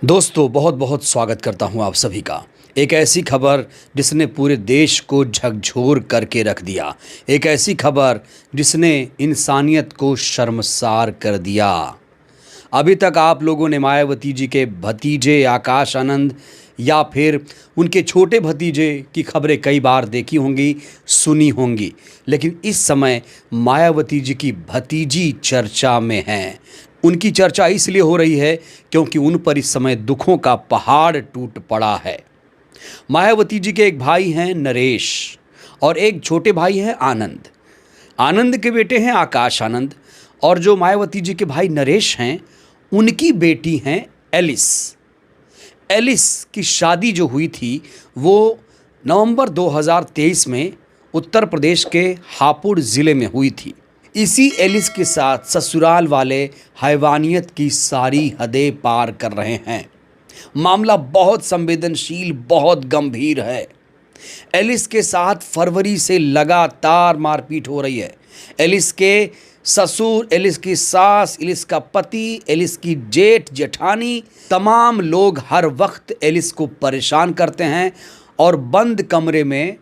दोस्तों बहुत बहुत स्वागत करता हूं आप सभी का। एक ऐसी खबर जिसने पूरे देश को झकझोर करके रख दिया। एक ऐसी खबर जिसने इंसानियत को शर्मसार कर दिया। अभी तक आप लोगों ने मायावती जी के भतीजे आकाश आनंद या फिर उनके छोटे भतीजे की खबरें कई बार देखी होंगी, सुनी होंगी, लेकिन इस समय मायावती जी की भतीजी चर्चा में हैं। उनकी चर्चा इसलिए हो रही है क्योंकि उन पर इस समय दुखों का पहाड़ टूट पड़ा है। मायावती जी के एक भाई हैं नरेश और एक छोटे भाई हैं आनंद। आनंद के बेटे हैं आकाश आनंद और जो मायावती जी के भाई नरेश हैं उनकी बेटी हैं एलिस। एलिस की शादी जो हुई थी वो नवंबर 2023 में उत्तर प्रदेश के हापुड़ ज़िले में हुई थी। इसी एलिस के साथ ससुराल वाले हैवानियत की सारी हदें पार कर रहे हैं। मामला बहुत संवेदनशील, बहुत गंभीर है। एलिस के साथ फरवरी से लगातार मारपीट हो रही है। एलिस के ससुर, एलिस की सास, एलिस का पति, एलिस की जेठ जेठानी, तमाम लोग हर वक्त एलिस को परेशान करते हैं और बंद कमरे में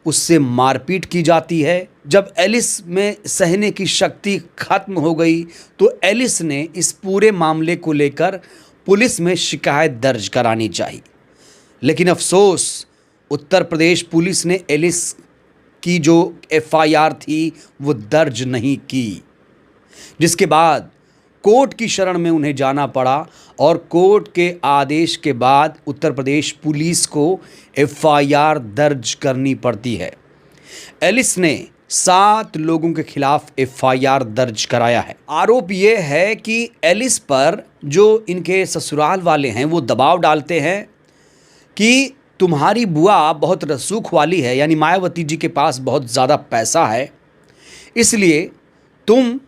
उससे मारपीट की जाती है। जब एलिस में सहने की शक्ति खत्म हो गई तो एलिस ने इस पूरे मामले को लेकर पुलिस में शिकायत दर्ज करानी चाहिए, लेकिन अफसोस उत्तर प्रदेश पुलिस ने एलिस की जो एफआईआर थी वो दर्ज नहीं की, जिसके बाद कोर्ट की शरण में उन्हें जाना पड़ा और कोर्ट के आदेश के बाद उत्तर प्रदेश पुलिस को एफआईआर दर्ज करनी पड़ती है। एलिस ने 7 लोगों के खिलाफ एफआईआर दर्ज कराया है। आरोप ये है कि एलिस पर जो इनके ससुराल वाले हैं वो दबाव डालते हैं कि तुम्हारी बुआ बहुत रसूख वाली है, यानी मायावती जी के पास बहुत ज़्यादा पैसा है, इसलिए तुम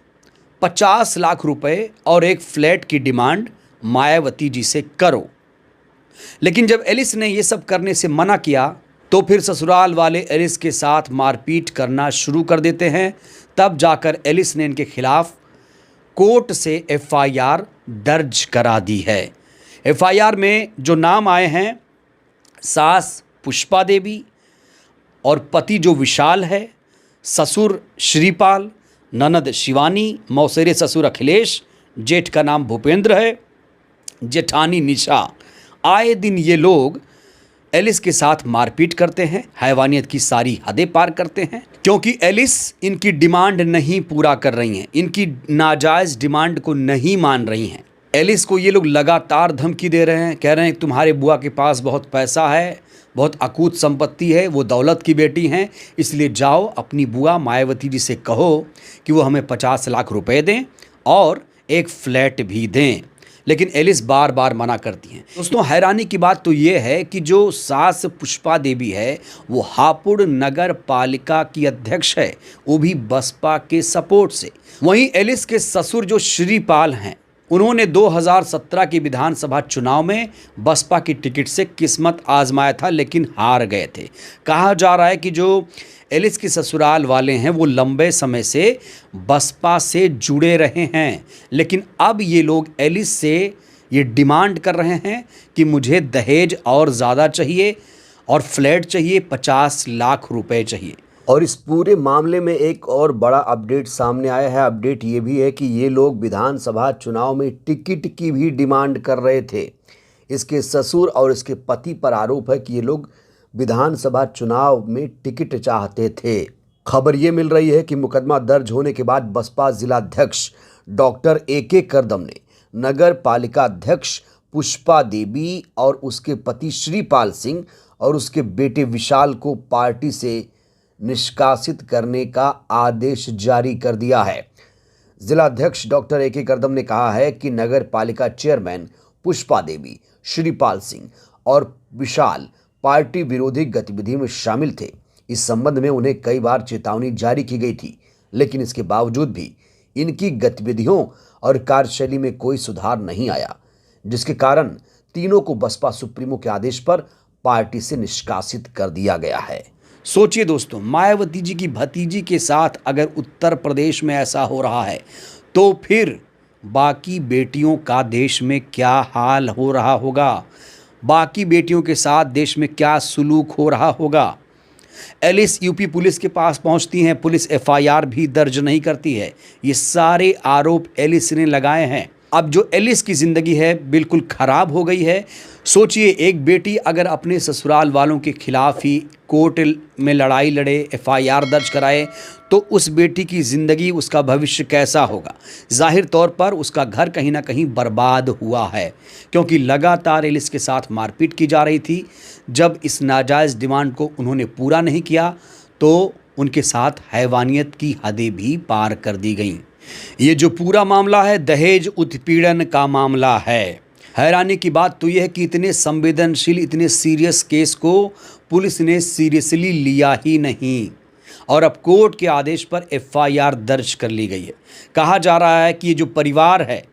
50 लाख रुपए और एक फ्लैट की डिमांड मायावती जी से करो। लेकिन जब एलिस ने ये सब करने से मना किया तो फिर ससुराल वाले एलिस के साथ मारपीट करना शुरू कर देते हैं। तब जाकर एलिस ने इनके खिलाफ कोर्ट से एफआईआर दर्ज करा दी है। एफआईआर में जो नाम आए हैं, सास पुष्पा देवी और पति जो विशाल है, ससुर श्रीपाल, ननद शिवानी, मौसेरे ससुर अखिलेश, जेठ का नाम भूपेंद्र है, जेठानी निशा। आए दिन ये लोग एलिस के साथ मारपीट करते हैं, हैवानियत की सारी हदें पार करते हैं, क्योंकि एलिस इनकी डिमांड नहीं पूरा कर रही हैं, इनकी नाजायज़ डिमांड को नहीं मान रही हैं। एलिस को ये लोग लगातार धमकी दे रहे हैं, कह रहे हैं तुम्हारे बुआ के पास बहुत पैसा है, बहुत अकूत संपत्ति है, वो दौलत की बेटी हैं, इसलिए जाओ अपनी बुआ मायावती जी से कहो कि वो हमें 50 लाख रुपए दें और एक फ्लैट भी दें। लेकिन एलिस बार बार मना करती हैं। दोस्तों हैरानी की बात तो ये है कि जो सास पुष्पा देवी है वो हापुड़ नगर पालिका की अध्यक्ष है, वो भी बसपा के सपोर्ट से। वहीं एलिस के ससुर जो श्रीपाल हैं, उन्होंने 2017 की विधानसभा चुनाव में बसपा की टिकट से किस्मत आजमाया था, लेकिन हार गए थे। कहा जा रहा है कि जो एलिस के ससुराल वाले हैं वो लंबे समय से बसपा से जुड़े रहे हैं, लेकिन अब ये लोग एलिस से ये डिमांड कर रहे हैं कि मुझे दहेज और ज़्यादा चाहिए और फ्लैट चाहिए, 50 लाख रुपए चाहिए। और इस पूरे मामले में एक और बड़ा अपडेट सामने आया है। अपडेट ये भी है कि ये लोग विधानसभा चुनाव में टिकट की भी डिमांड कर रहे थे। इसके ससुर और इसके पति पर आरोप है कि ये लोग विधानसभा चुनाव में टिकट चाहते थे। खबर ये मिल रही है कि मुकदमा दर्ज होने के बाद बसपा जिलाध्यक्ष डॉक्टर AK करदम ने नगर पालिका अध्यक्ष पुष्पा देवी और उसके पति श्रीपाल सिंह और उसके बेटे विशाल को पार्टी से निष्कासित करने का आदेश जारी कर दिया है। जिलाध्यक्ष डॉक्टर AK करदम ने कहा है कि नगर पालिका चेयरमैन पुष्पा देवी, श्रीपाल सिंह और विशाल पार्टी विरोधी गतिविधि में शामिल थे। इस संबंध में उन्हें कई बार चेतावनी जारी की गई थी, लेकिन इसके बावजूद भी इनकी गतिविधियों और कार्यशैली में कोई सुधार नहीं आया, जिसके कारण तीनों को बसपा सुप्रीमो के आदेश पर पार्टी से निष्कासित कर दिया गया है। सोचिए दोस्तों, मायावती जी की भतीजी के साथ अगर उत्तर प्रदेश में ऐसा हो रहा है तो फिर बाकी बेटियों का देश में क्या हाल हो रहा होगा, बाकी बेटियों के साथ देश में क्या सुलूक हो रहा होगा। एलिस यूपी पुलिस के पास पहुंचती हैं, पुलिस एफआईआर भी दर्ज नहीं करती है। ये सारे आरोप एलिस ने लगाए हैं। अब जो एलिस की ज़िंदगी है बिल्कुल ख़राब हो गई है। सोचिए, एक बेटी अगर अपने ससुराल वालों के खिलाफ ही कोर्ट में लड़ाई लड़े, एफआईआर दर्ज कराए, तो उस बेटी की ज़िंदगी, उसका भविष्य कैसा होगा। जाहिर तौर पर उसका घर कहीं ना कहीं बर्बाद हुआ है, क्योंकि लगातार एलिस के साथ मारपीट की जा रही थी। जब इस नाजायज़ डिमांड को उन्होंने पूरा नहीं किया तो उनके साथ हैवानियत की हदें भी पार कर दी गईं। ये जो पूरा मामला है दहेज उत्पीड़न का मामला है। हैरानी की बात तो यह है कि इतने संवेदनशील, इतने सीरियस केस को पुलिस ने सीरियसली लिया ही नहीं, और अब कोर्ट के आदेश पर एफआईआर दर्ज कर ली गई है। कहा जा रहा है कि ये जो परिवार है,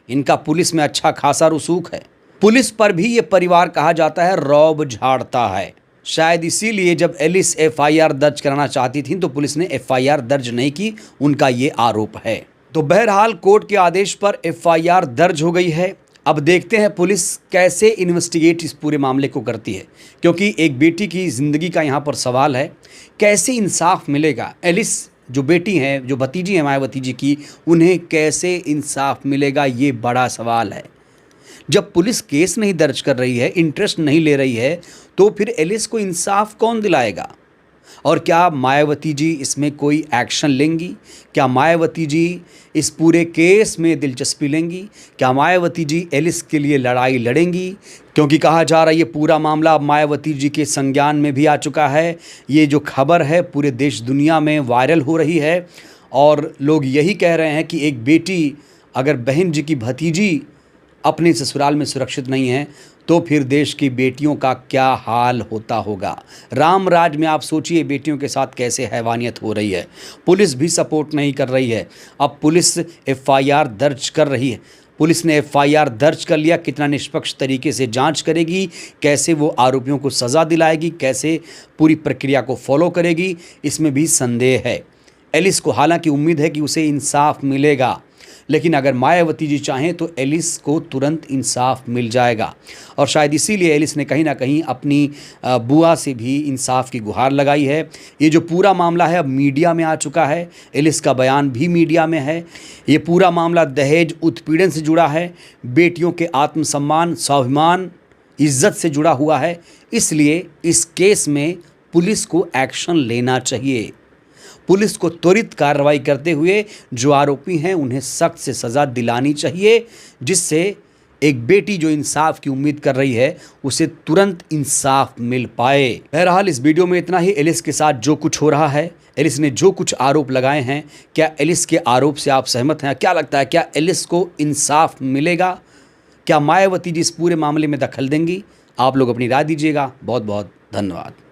इनका पुलिस में अच्छा खासा रसूख है। पुलिस पर भी ये परिवार कहा जाता है रौब झाड़ता है। शायद इसीलिए जब एलिस एफआईआर दर्ज कराना चाहती थी तो पुलिस ने एफआईआर दर्ज नहीं की, उनका ये आरोप है। तो बहरहाल कोर्ट के आदेश पर एफआईआर दर्ज हो गई है। अब देखते हैं पुलिस कैसे इन्वेस्टिगेट इस पूरे मामले को करती है, क्योंकि एक बेटी की ज़िंदगी का यहाँ पर सवाल है। कैसे इंसाफ मिलेगा, एलिस जो बेटी हैं, जो भतीजी हैं मायावती जी की, उन्हें कैसे इंसाफ मिलेगा, ये बड़ा सवाल है। जब पुलिस केस नहीं दर्ज कर रही है, इंटरेस्ट नहीं ले रही है, तो फिर एलिस को इंसाफ कौन दिलाएगा। और क्या मायावती जी इसमें कोई एक्शन लेंगी? क्या मायावती जी इस पूरे केस में दिलचस्पी लेंगी? क्या मायावती जी एलिस के लिए लड़ाई लड़ेंगी? क्योंकि कहा जा रहा है ये पूरा मामला अब मायावती जी के संज्ञान में भी आ चुका है। ये जो खबर है पूरे देश दुनिया में वायरल हो रही है, और लोग यही कह रहे हैं कि एक बेटी, अगर बहन जी की भतीजी अपने ससुराल में सुरक्षित नहीं है, तो फिर देश की बेटियों का क्या हाल होता होगा। राम राज में आप सोचिए बेटियों के साथ कैसे हैवानियत हो रही है। पुलिस भी सपोर्ट नहीं कर रही है। अब पुलिस एफआईआर दर्ज कर रही है। पुलिस ने एफआईआर दर्ज कर लिया, कितना निष्पक्ष तरीके से जांच करेगी, कैसे वो आरोपियों को सज़ा दिलाएगी, कैसे पूरी प्रक्रिया को फॉलो करेगी, इसमें भी संदेह है। एलिस को हालांकि उम्मीद है कि उसे इंसाफ मिलेगा, लेकिन अगर मायावती जी चाहें तो एलिस को तुरंत इंसाफ मिल जाएगा। और शायद इसीलिए एलिस ने कहीं ना कहीं अपनी बुआ से भी इंसाफ की गुहार लगाई है। ये जो पूरा मामला है अब मीडिया में आ चुका है, एलिस का बयान भी मीडिया में है। ये पूरा मामला दहेज उत्पीड़न से जुड़ा है, बेटियों के आत्मसम्मान, स्वाभिमान, इज्जत से जुड़ा हुआ है। इसलिए इस केस में पुलिस को एक्शन लेना चाहिए। पुलिस को त्वरित कार्रवाई करते हुए जो आरोपी हैं उन्हें सख्त से सज़ा दिलानी चाहिए, जिससे एक बेटी जो इंसाफ की उम्मीद कर रही है उसे तुरंत इंसाफ मिल पाए। बहरहाल इस वीडियो में इतना ही। एलिस के साथ जो कुछ हो रहा है, एलिस ने जो कुछ आरोप लगाए हैं, क्या एलिस के आरोप से आप सहमत हैं? क्या लगता है, क्या एलिस को इंसाफ मिलेगा? क्या मायावती जी इस पूरे मामले में दखल देंगी? आप लोग अपनी राय दीजिएगा। बहुत बहुत धन्यवाद।